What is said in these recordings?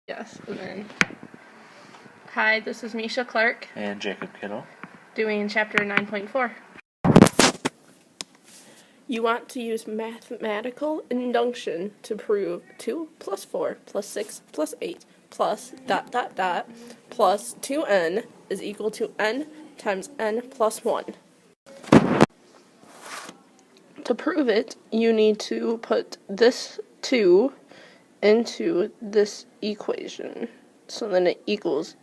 Yes, and then, hi, this is Misha Clark, And Jacob Kittle. doing chapter 9.4. You want to use mathematical induction to prove 2 plus 4 plus 6 plus 8 plus ... plus 2n is equal to n times n plus 1. To prove it, you need to put this 2 into this equation. So then it equals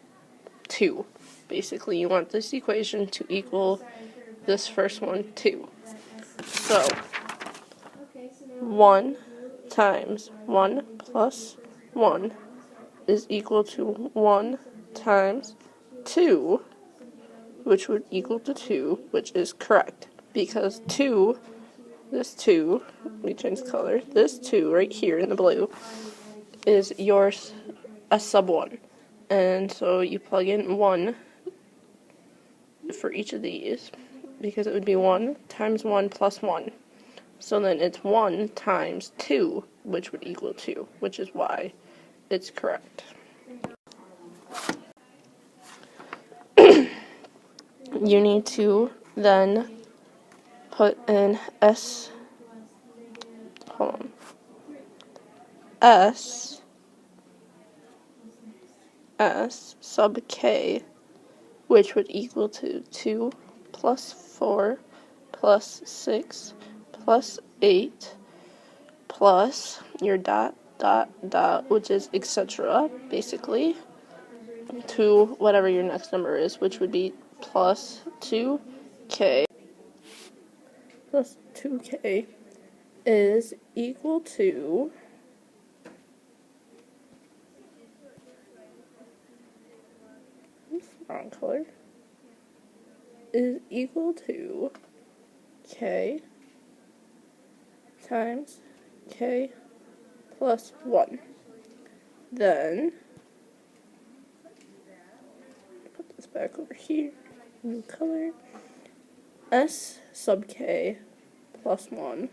2. Basically, you want this equation to equal this first one, 2. So, 1 times 1 plus 1 is equal to 1 times 2, which would equal to 2, which is correct. Because 2, this 2, let me change color, this 2 right here in the blue is yours, a sub 1. And so you plug in 1 for each of these, because it would be 1 times 1 plus 1. So then it's 1 times 2, which would equal 2, which is why it's correct. You need to then put in S sub k, which would equal to 2 plus 4 plus 6 plus 8 plus your ... which is etc., basically, to whatever your next number is, which would be plus 2k plus 2k is equal to wrong color, is equal to k times k plus 1. Then, put this back over here, new color, S sub k plus 1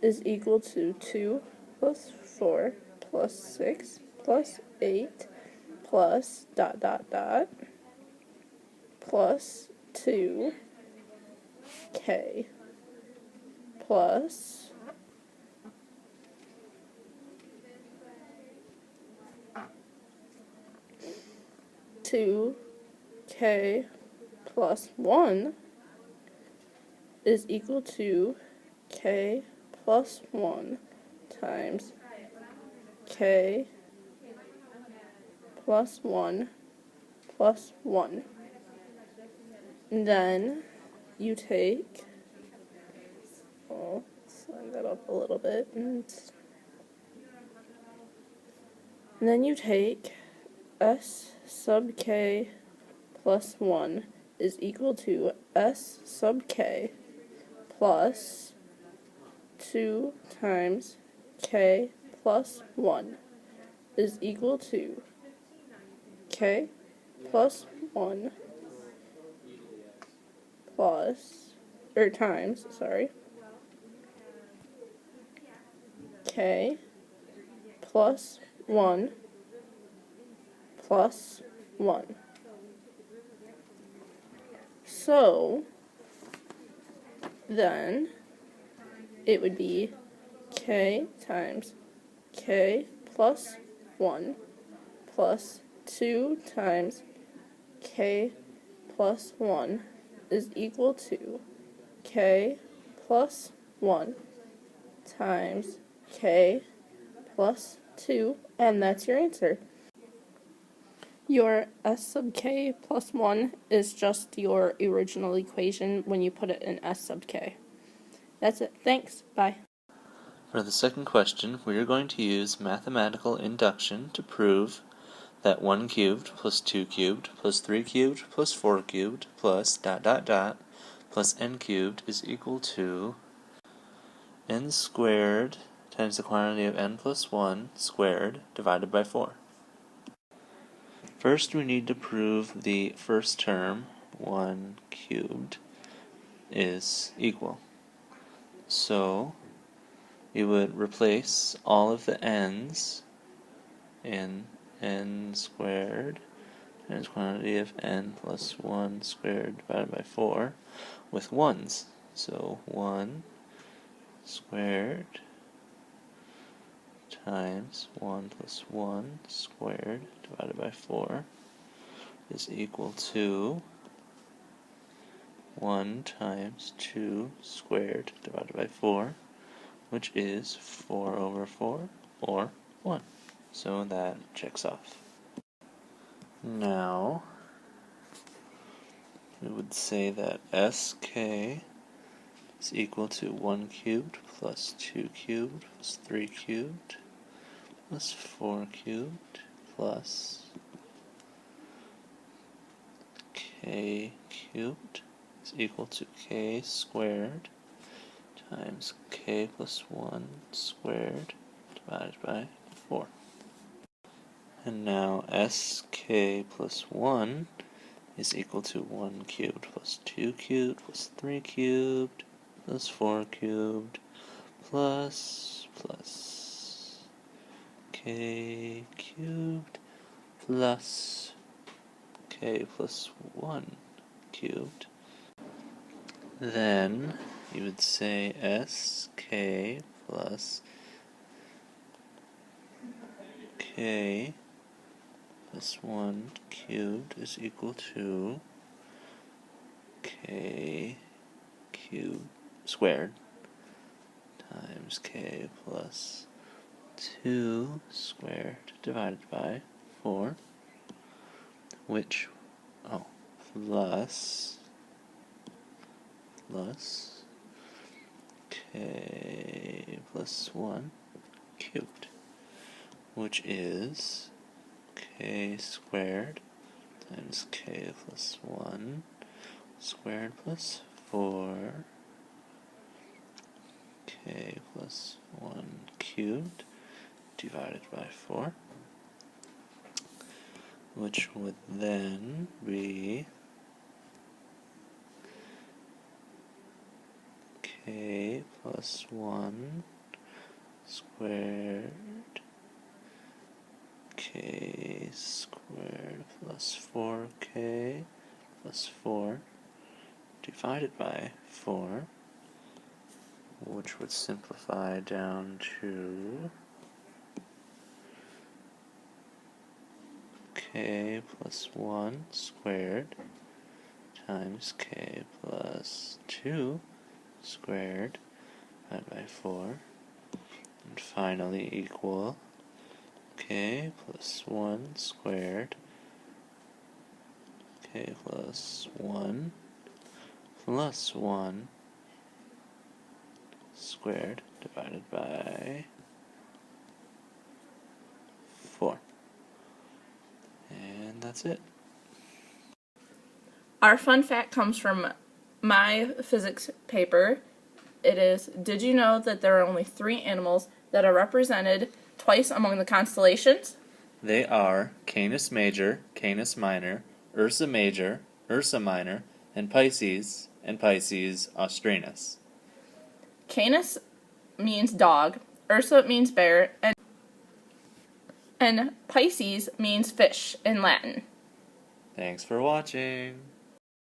is equal to 2 plus 4 plus 6 plus 8 plus ... plus 2k plus 2k plus 1 is equal to k plus 1 times k plus 1 plus 1. And then you take, slide that up a little bit, and then you take S sub k plus 1 is equal to S sub k plus 2 times k plus 1 is equal to k plus 1 plus, times, k plus 1 plus 1. So, then, it would be k times k plus 1 plus 2 times k plus 1 is equal to k plus 1 times k plus 2, and that's your answer. Your S sub k plus 1 is just your original equation when you put it in S sub k. That's it. Thanks. Bye. For the second question, we are going to use mathematical induction to prove that 1 cubed plus 2 cubed plus 3 cubed plus 4 cubed plus ... plus n cubed is equal to n squared times the quantity of n plus 1 squared divided by 4. First, we need to prove the first term, 1 cubed, is equal. So, we would replace all of the n's in n squared times quantity of n plus 1 squared divided by 4 with ones. So 1 squared times 1 plus 1 squared divided by 4 is equal to 1 times 2 squared divided by 4, which is 4 over 4, or 1. So that checks off. Now, we would say that sk is equal to 1 cubed plus 2 cubed plus 3 cubed plus 4 cubed plus k cubed is equal to k squared times k plus 1 squared divided by 4. And now sk plus 1 is equal to 1 cubed plus 2 cubed plus 3 cubed plus 4 cubed plus k cubed plus k plus 1 cubed. Then you would say sk plus k plus 1 cubed is equal to k cubed squared times k plus 2 squared divided by 4, which, plus k plus 1 cubed, which is k squared times k plus 1 squared plus 4 k plus 1 cubed divided by 4, which would then be k plus 1 squared k squared plus 4k plus 4 divided by 4, which would simplify down to k plus 1 squared times k plus 2 squared divided by 4, and finally equal k plus 1 squared k plus 1 plus 1 squared divided by 4. And that's it. Our fun fact comes from my physics paper. It is, did you know that there are only 3 animals that are represented twice among the constellations? They are Canis Major, Canis Minor, Ursa Major, Ursa Minor, and Pisces Austrinus. Canis means dog, Ursa means bear, and Pisces means fish in Latin. Thanks for watching.